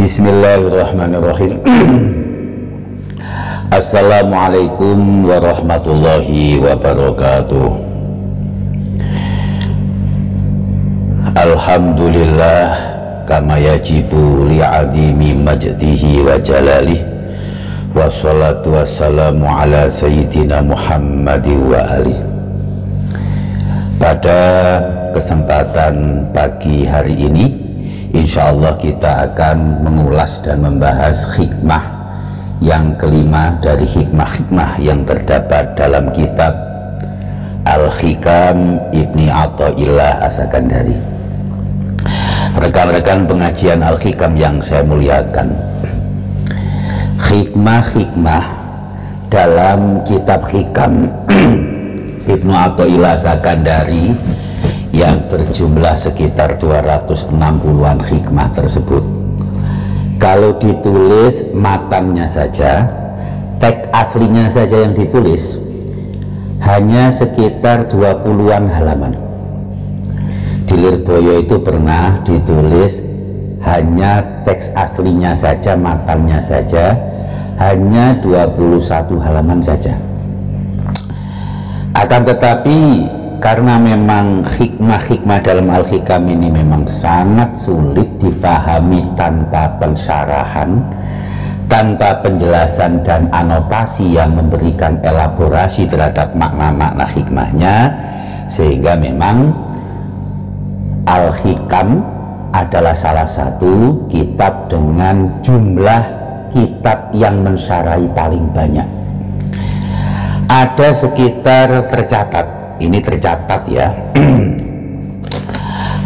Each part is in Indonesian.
Bismillahirrahmanirrahim. Assalamualaikum warahmatullahi wabarakatuh. Alhamdulillah kama yajibu li'azimi majdihi wa jalalih, wassalatu wassalamu ala sayyidina Muhammadi wa alih. Pada kesempatan pagi hari ini, insya Allah kita akan mengulas dan membahas hikmah yang kelima dari hikmah-hikmah yang terdapat dalam kitab Al-Hikam Ibni Atha'illah As-Sakandari. Rekan-rekan pengajian Al-Hikam yang saya muliakan, hikmah-hikmah dalam kitab Hikam Ibnu Atha'illah As-Sakandari yang berjumlah sekitar 260-an hikmah tersebut, kalau ditulis matanya saja, teks aslinya saja yang ditulis hanya sekitar 20-an halaman. Di Lirboyo itu pernah ditulis hanya teks aslinya saja, matanya saja hanya 21 halaman saja. Akan tetapi karena memang hikmah-hikmah dalam Al-Hikam ini memang sangat sulit difahami tanpa pensyarahan, tanpa penjelasan dan anotasi yang memberikan elaborasi terhadap makna-makna hikmahnya, sehingga memang Al-Hikam adalah salah satu kitab dengan jumlah kitab yang mensyarahi paling banyak. Ada sekitar ini tercatat ya,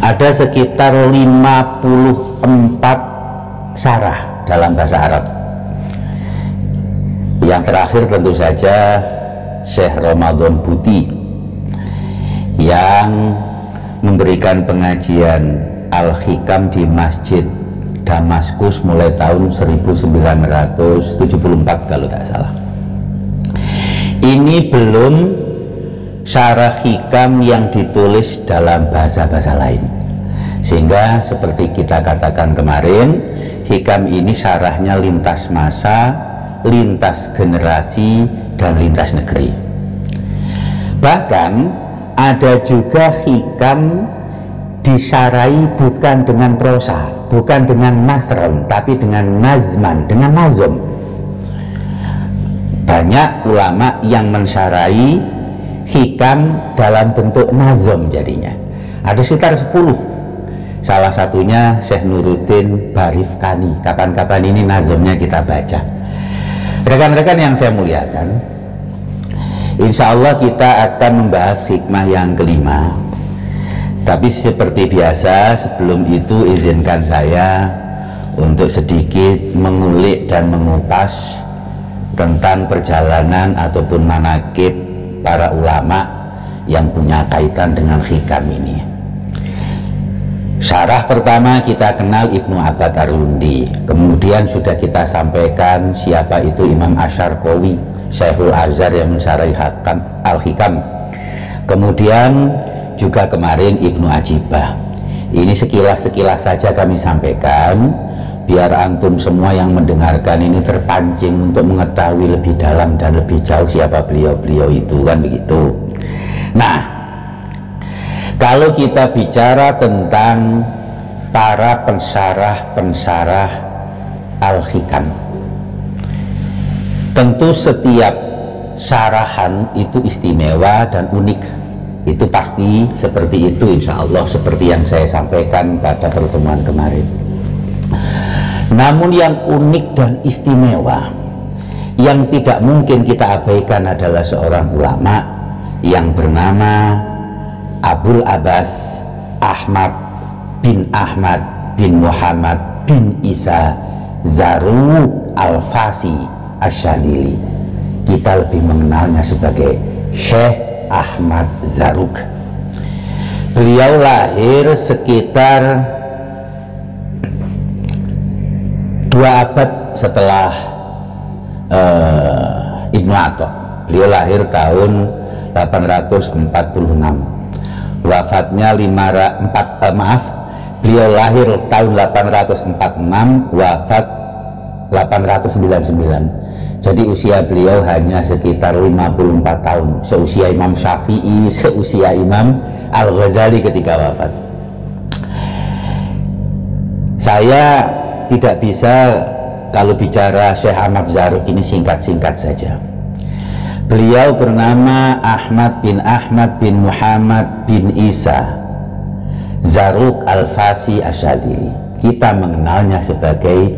ada sekitar 54 syarah dalam bahasa Arab. Yang terakhir tentu saja Syekh Ramadan Buti yang memberikan pengajian Al-Hikam di Masjid Damaskus mulai tahun 1974 kalau tak salah. Ini belum syarah hikam yang ditulis dalam bahasa-bahasa lain, sehingga seperti kita katakan kemarin, hikam ini syarahnya lintas masa, lintas generasi, dan lintas negeri. Bahkan ada juga hikam disyarahi bukan dengan prosa, bukan dengan nasron, tapi dengan nazman, dengan nazom. Banyak ulama yang mensyarahi hikam dalam bentuk nazom jadinya. Ada sekitar 10. Salah satunya Syekh Nuruddin Barifkani. Kapan-kapan ini nazomnya kita baca. Rekan-rekan yang saya muliakan, insya Allah kita akan membahas hikmah yang kelima. Tapi seperti biasa, sebelum itu izinkan saya untuk sedikit mengulik dan mengupas tentang perjalanan ataupun manaqib para ulama yang punya kaitan dengan hikam ini. Syarah pertama kita kenal Ibnu Abbad Ar-Rundi, kemudian sudah kita sampaikan siapa itu Imam Asy-Syarqawi, Syekhul Azhar yang mensyarahi Al-Hikam. Kemudian juga kemarin Ibnu Ajibah. Ini sekilas-sekilas saja kami sampaikan, biar antum semua yang mendengarkan ini terpancing untuk mengetahui lebih dalam dan lebih jauh siapa beliau-beliau itu, kan begitu. Nah, kalau kita bicara tentang para pensyarah Al-Hikam, tentu setiap syarahan itu istimewa dan unik. Itu pasti seperti itu, insya Allah, seperti yang saya sampaikan pada pertemuan kemarin. Namun yang unik dan istimewa yang tidak mungkin kita abaikan adalah seorang ulama yang bernama Abul Abbas Ahmad bin Muhammad bin Isa Zarruq Al-Fasi Asy-Syadili. Kita lebih mengenalnya sebagai Syekh Ahmad Zarruq. Beliau lahir sekitar 2 abad setelah Ibnu Atha. Beliau lahir tahun 846, wafatnya Beliau lahir tahun 846, wafat 899. Jadi usia beliau hanya sekitar 54 tahun, seusia Imam Syafi'i, seusia Imam Al-Ghazali ketika wafat. Saya tidak bisa kalau bicara Syekh Ahmad Zarruq ini singkat-singkat saja. Beliau bernama Ahmad bin Muhammad bin Isa Zarruq Al-Fasi Asyadili. Kita mengenalnya sebagai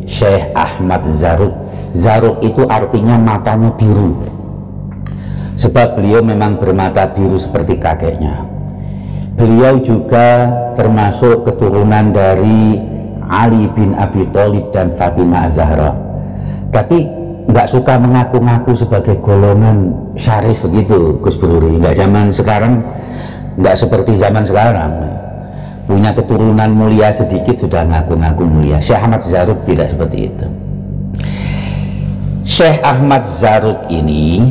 Syekh Ahmad Zarruq. Zarruq itu artinya matanya biru, sebab beliau memang bermata biru seperti kakeknya. Beliau juga termasuk keturunan dari Ali bin Abi Thalib dan Fatimah Az-Zahra, tapi nggak suka mengaku-ngaku sebagai golongan syarif begitu, Gus Bruri. Nggak zaman sekarang, nggak seperti zaman sekarang. Punya keturunan mulia sedikit sudah ngaku-ngaku mulia. Syekh Ahmad Zarruq tidak seperti itu. Syekh Ahmad Zarruq ini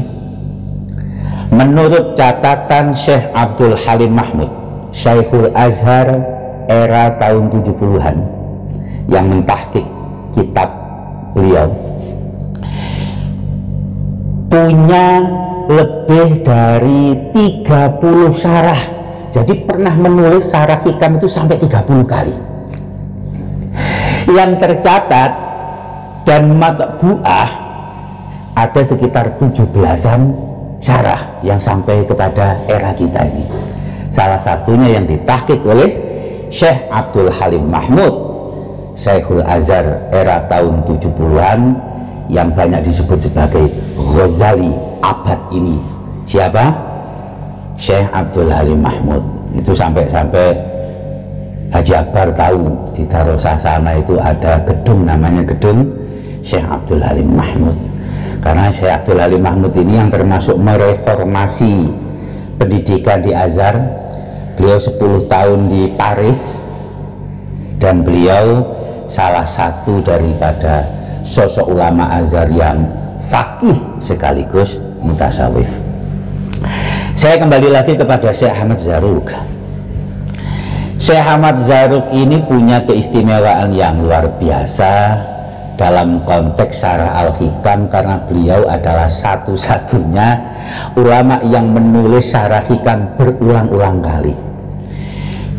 menurut catatan Syekh Abdul Halim Mahmud, Syekhul Azhar era tahun 70-an yang mentahqiq kitab beliau, punya lebih dari 30 syarah. Jadi pernah menulis syarah hikam itu sampai 30 kali. Yang tercatat dan matbu'ah ada sekitar 17-an syarah yang sampai kepada era kita ini. Salah satunya yang ditahqiq oleh Syekh Abdul Halim Mahmud, Syekhul Azhar era tahun 70-an, yang banyak disebut sebagai Ghazali abad ini. Siapa? Syekh Abdul Halim Mahmud. Itu sampai-sampai Haji Akbar tahu di Darusah sana itu ada gedung namanya gedung Syekh Abdul Halim Mahmud. Karena Syekh Abdul Halim Mahmud ini yang termasuk mereformasi pendidikan di Azhar. Beliau 10 tahun di Paris, dan beliau salah satu daripada sosok ulama Azhar yang faqih sekaligus mutasawif. Saya kembali lagi kepada Syekh Ahmad Zarruq. Syekh Ahmad Zarruq ini punya keistimewaan yang luar biasa dalam konteks syarah Al-Hikam, karena beliau adalah satu-satunya ulama yang menulis syarah hikam berulang-ulang kali.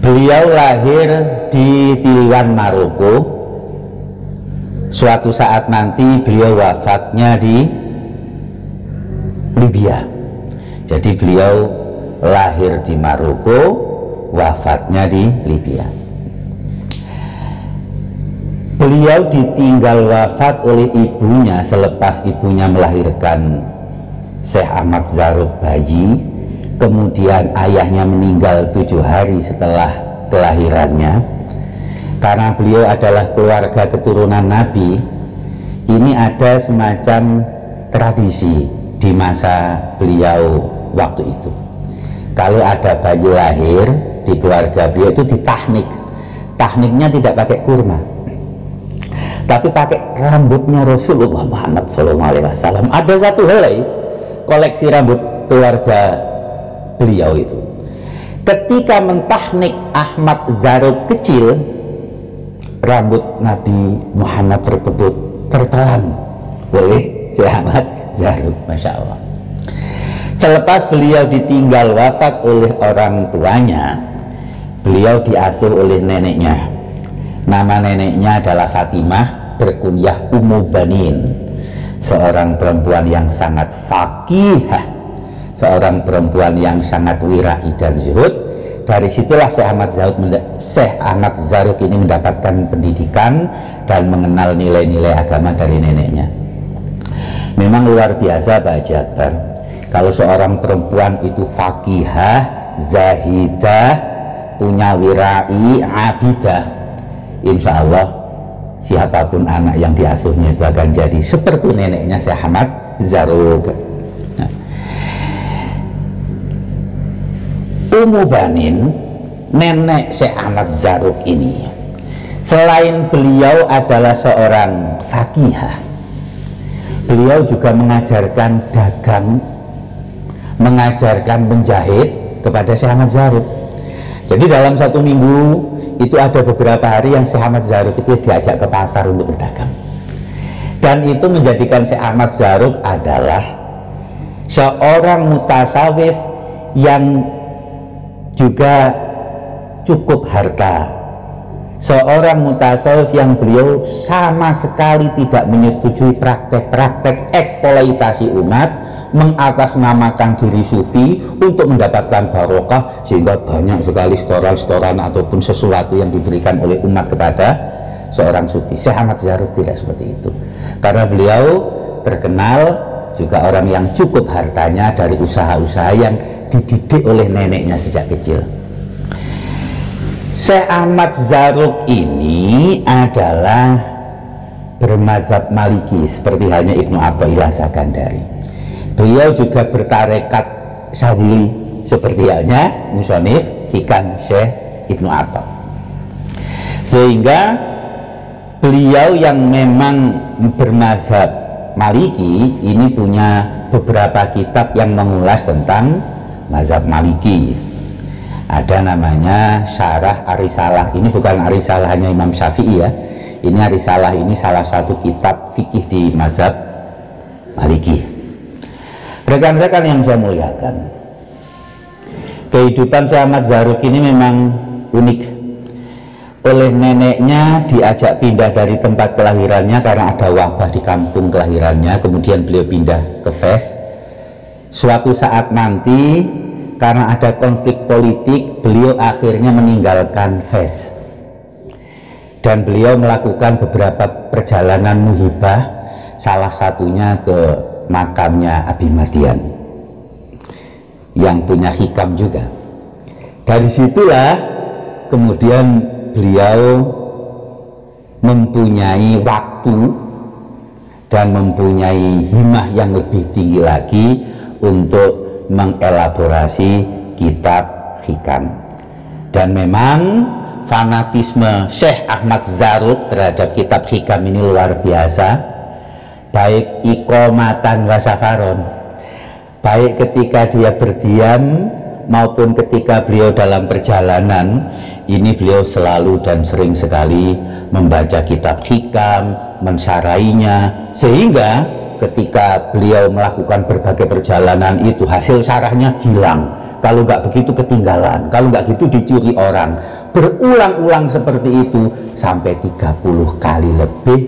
Beliau lahir di Tilwan, Maroko. Suatu saat nanti beliau wafatnya di Libya. Jadi beliau lahir di Maroko, wafatnya di Libya. Beliau ditinggal wafat oleh ibunya selepas ibunya melahirkan Syekh Ahmad Zarruq bayi. Kemudian ayahnya meninggal 7 hari setelah kelahirannya. Karena beliau adalah keluarga keturunan Nabi, ini ada semacam tradisi di masa beliau waktu itu. Kalau ada bayi lahir di keluarga beliau itu ditahnik. Tahniknya tidak pakai kurma, tapi pakai rambutnya Rasulullah Muhammad SAW. Ada satu helai koleksi rambut keluarga beliau itu. Ketika mentahnik Ahmad Zarruq kecil, rambut Nabi Muhammad tersebut tertelan oleh Syekh Ahmad Zarruq, Masya Allah. Selepas beliau ditinggal wafat oleh orang tuanya, beliau diasuh oleh neneknya. Nama neneknya adalah Fatimah, berkunyah Ummu Banin, seorang perempuan yang sangat faqihah, seorang perempuan yang sangat wirai dan zuhud. Dari situlah Syekh Ahmad Zarruq ini mendapatkan pendidikan dan mengenal nilai-nilai agama dari neneknya. Memang luar biasa Pak Haji Akbar, kalau seorang perempuan itu faqihah, zahidah, punya wirai, abidah, insya Allah siapapun anak yang diasuhnya itu akan jadi seperti neneknya Syekh Ahmad Zarruq. Ummu Banin, nenek Syekh Ahmad Zarruq ini, selain beliau adalah seorang faqihah, beliau juga mengajarkan dagang, mengajarkan menjahit kepada Syekh Ahmad Zarruq. Jadi dalam 1 minggu itu ada beberapa hari yang Syekh Ahmad Zarruq itu diajak ke pasar untuk berdagang, dan itu menjadikan Syekh Ahmad Zarruq adalah seorang mutasawif yang juga cukup harta, seorang mutasawif yang beliau sama sekali tidak menyetujui praktek-praktek eksploitasi umat, mengatasnamakan diri sufi untuk mendapatkan barokah, sehingga banyak sekali setoran-setoran ataupun sesuatu yang diberikan oleh umat kepada seorang sufi. Syekh Ahmad Zarruq tidak seperti itu, karena beliau terkenal juga orang yang cukup hartanya dari usaha-usaha yang dididik oleh neneknya sejak kecil. Syekh Ahmad Zarruq ini adalah bermazhab Maliki seperti halnya Ibnu Athaillah Sakandari. Beliau juga bertarekat Syadzili seperti halnya musonif Hikam Syekh Ibnu Atha. Sehingga beliau yang memang bermazhab Maliki ini punya beberapa kitab yang mengulas tentang mazhab Maliki. Ada namanya Syarah Arisalah. Ini bukan Arisalahnya Imam Syafi'i ya. Ini Arisalah ini salah satu kitab fikih di mazhab Maliki. Rekan-rekan yang saya muliakan, kehidupan Syekh Ahmad Zarruq ini memang unik. Oleh neneknya diajak pindah dari tempat kelahirannya karena ada wabah di kampung kelahirannya, kemudian beliau pindah ke Fes. Suatu saat nanti karena ada konflik politik, beliau akhirnya meninggalkan Fes dan beliau melakukan beberapa perjalanan muhibah, salah satunya ke makamnya Abi Madian yang punya hikam juga. Dari situlah kemudian beliau mempunyai waktu dan mempunyai himmah yang lebih tinggi lagi untuk mengelaborasi kitab hikam. Dan memang fanatisme Syekh Ahmad Zarruq terhadap kitab hikam ini luar biasa, baik iqomatan wa safaron, baik ketika dia berdiam maupun ketika beliau dalam perjalanan. Ini beliau selalu dan sering sekali membaca kitab hikam, mensyarainya, sehingga ketika beliau melakukan berbagai perjalanan itu hasil syarahnya hilang, kalau nggak begitu ketinggalan, kalau nggak gitu dicuri orang. Berulang-ulang seperti itu sampai 30 kali lebih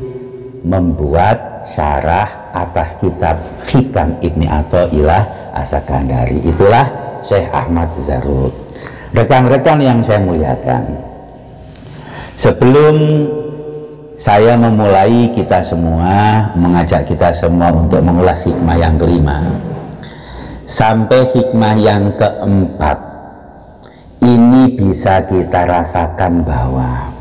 membuat syarah atas kitab hikam Ibnu Athaillah As-Sakandari. Itulah Syekh Ahmad Zarruq. Rekan-rekan yang saya muliakan, sebelum saya memulai kita semua, mengajak kita semua untuk mengulas hikmah yang kelima sampai hikmah yang keempat, ini bisa kita rasakan bahwa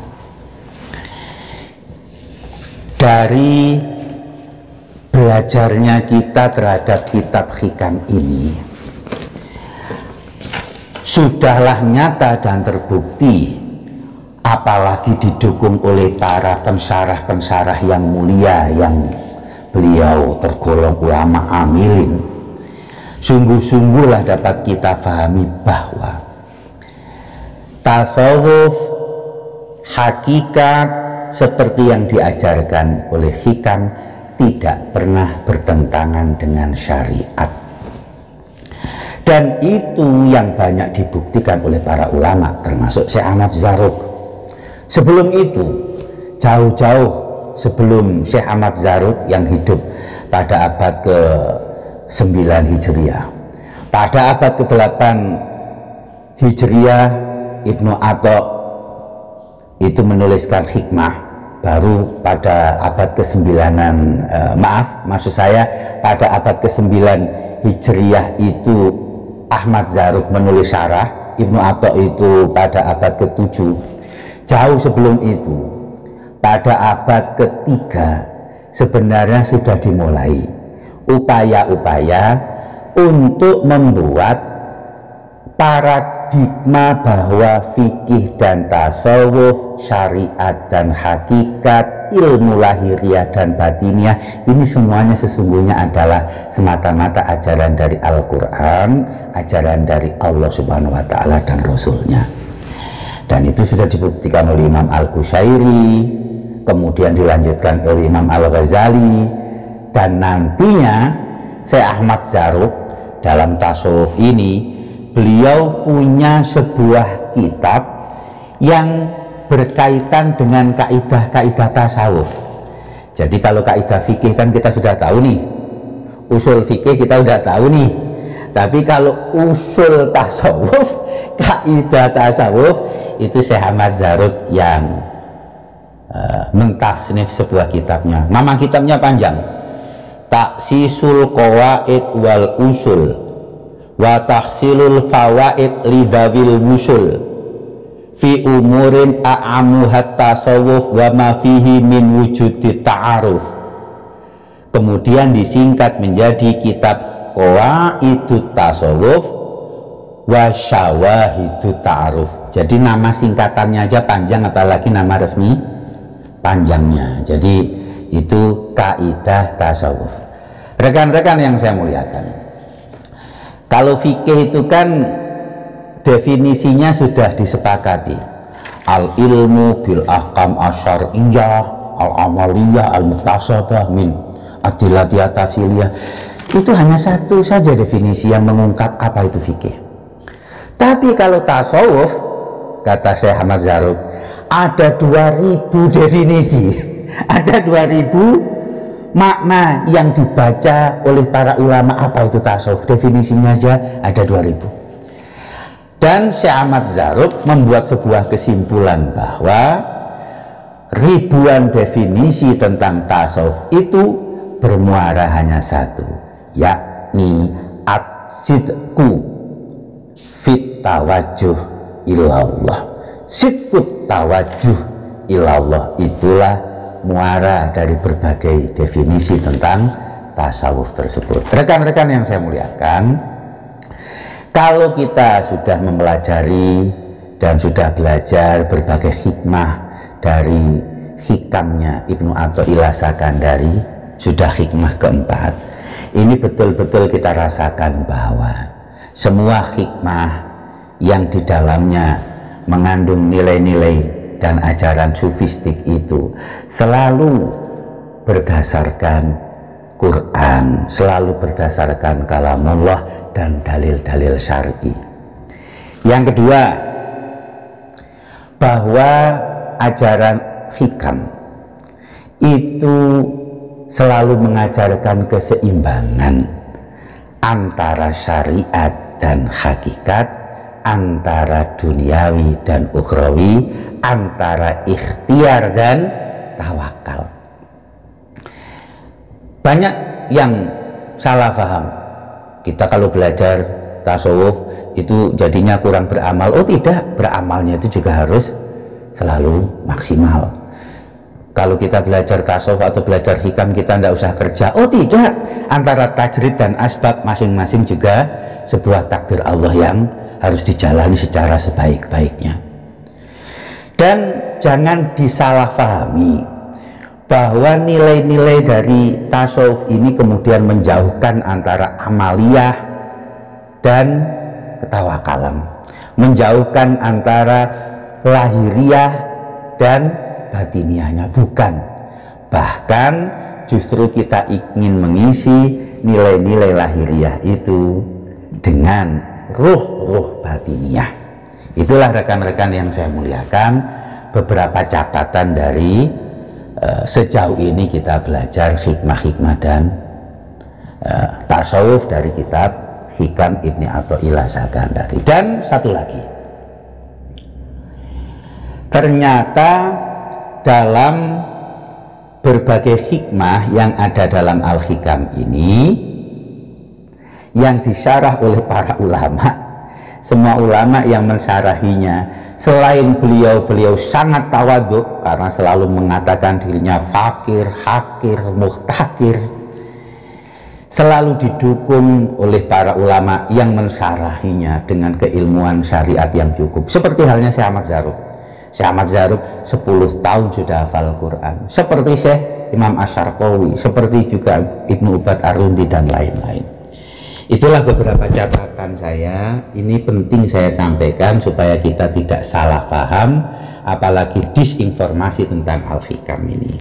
dari belajarnya kita terhadap kitab hikam ini sudahlah nyata dan terbukti, apalagi didukung oleh para pensyarah-pensyarah yang mulia yang beliau tergolong ulama amilin. Sungguh-sungguhlah dapat kita pahami bahwa tasawuf hakikat seperti yang diajarkan oleh hikam tidak pernah bertentangan dengan syariat. Dan itu yang banyak dibuktikan oleh para ulama termasuk Syekh Ahmad Zarruq. Sebelum itu, jauh-jauh sebelum Syekh Ahmad Zarruq yang hidup pada abad ke-9 Hijriah, pada abad ke-8 Hijriah, Ibnu Atha itu menuliskan hikmah. Baru pada abad ke-9 maksud saya pada abad ke-9 Hijriah itu Ahmad Zarruq menulis syarah. Ibnu Atha itu pada abad ke-7. Jauh sebelum itu, pada abad ke-3 sebenarnya sudah dimulai upaya-upaya untuk membuat paradigma bahwa fikih dan tasawuf, syariat dan hakikat, ilmu lahiriah dan batiniah ini semuanya sesungguhnya adalah semata-mata ajaran dari Al-Quran, ajaran dari Allah Subhanahu wa Ta'ala dan Rasulnya. Dan itu sudah dibuktikan oleh Imam Al-Qushairi, kemudian dilanjutkan oleh Imam Al-Ghazali, dan nantinya Syekh Ahmad Zarruq dalam tasawuf ini beliau punya sebuah kitab yang berkaitan dengan kaidah-kaidah tasawuf. Jadi kalau kaidah fikih kan kita sudah tahu nih, usul fikih kita udah tahu nih, tapi kalau usul tasawuf, kaidah tasawuf, itu Syekh Ahmad Zarruq yang mentasnif sebuah kitabnya. Nama kitabnya panjang, Taksisul Qawaid wal Usul wa Tahsilul Fawaid lidawil Musul fi umurin a'amuhat tasawuf wa ma fihi min wujudi ta'aruf. Kemudian disingkat menjadi kitab Qawaidut Tasawuf wa Syawahidut Ta'aruf. Jadi nama singkatannya aja panjang, apalagi nama resmi panjangnya. Jadi itu kaidah tasawuf. Rekan-rekan yang saya muliakan, kalau fikih itu kan definisinya sudah disepakati, al ilmu bil ahkam asyariyah al amaliyah al muktasabah min adillatiyah tafsiliyah. Itu hanya satu saja definisi yang mengungkap apa itu fikih. Tapi kalau tasawuf, kata Syekh Ahmad Zarruq, ada 2000 definisi, ada 2000 makna yang dibaca oleh para ulama apa itu tasawuf. Definisinya aja ada 2000. Dan Syekh Ahmad Zarruq membuat sebuah kesimpulan bahwa ribuan definisi tentang tasawuf itu bermuara hanya satu, yakni at-sidqu fit tawajuh ilallah. Sidqut tawajuh ilallah, itulah muara dari berbagai definisi tentang tasawuf tersebut. Rekan-rekan yang saya muliakan, kalau kita sudah mempelajari dan sudah belajar berbagai hikmah dari hikamnya Ibnu Athaillah Sakandari, sudah hikmah keempat, ini betul-betul kita rasakan bahwa semua hikmah yang di dalamnya mengandung nilai-nilai dan ajaran sufistik itu selalu berdasarkan Quran, selalu berdasarkan kalamullah dan dalil-dalil syar'i. Yang kedua, bahwa ajaran hikam itu selalu mengajarkan keseimbangan antara syariat dan hakikat, antara duniawi dan ukhrawi, antara ikhtiar dan tawakal. Banyak yang salah paham, kita kalau belajar tasawuf itu jadinya kurang beramal. Oh tidak, beramalnya itu juga harus selalu maksimal. Kalau kita belajar tasawuf atau belajar hikam, kita tidak usah kerja. Oh tidak, antara tajrid dan asbab masing-masing juga sebuah takdir Allah yang harus dijalani secara sebaik-baiknya. Dan jangan disalahpahami bahwa nilai-nilai dari tasawuf ini kemudian menjauhkan antara amaliyah dan ketawakalan, menjauhkan antara lahiriah dan batiniahnya. Bukan, bahkan justru kita ingin mengisi nilai-nilai lahiriah itu dengan ruh-ruh batiniah. Itulah rekan-rekan yang saya muliakan, beberapa catatan dari sejauh ini kita belajar hikmah-hikmah dan tasawuf dari kitab Hikam Ibnu Athaillah Sakandari. Dan satu lagi, ternyata dalam berbagai hikmah yang ada dalam Al-Hikam ini, yang disyarah oleh para ulama, semua ulama yang mensyarahinya, selain beliau sangat tawadhu karena selalu mengatakan dirinya fakir, hakir, muhtakir, selalu didukung oleh para ulama yang mensyarahinya dengan keilmuan syariat yang cukup. Seperti halnya Syekh Ahmad Zarruq. Syekh Ahmad Zarruq 10 tahun sudah hafal Quran. Seperti Syekh Imam Asy-Syarqawi, seperti juga Ibnu Ubad Ar-Rundi dan lain-lain. Itulah beberapa catatan saya, ini penting saya sampaikan supaya kita tidak salah paham, apalagi disinformasi tentang Al-Hikam ini.